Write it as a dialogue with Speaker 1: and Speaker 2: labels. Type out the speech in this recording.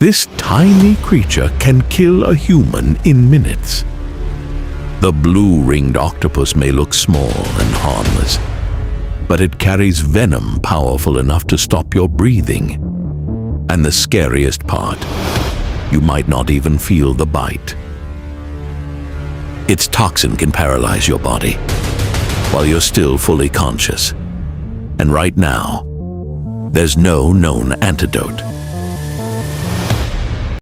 Speaker 1: This tiny creature can kill a human in minutes. The blue-ringed octopus may look small and harmless, but it carries venom powerful enough to stop your breathing. And the scariest part, you might not even feel the bite. Its toxin can paralyze your body while you're still fully conscious. And right now, there's no known antidote.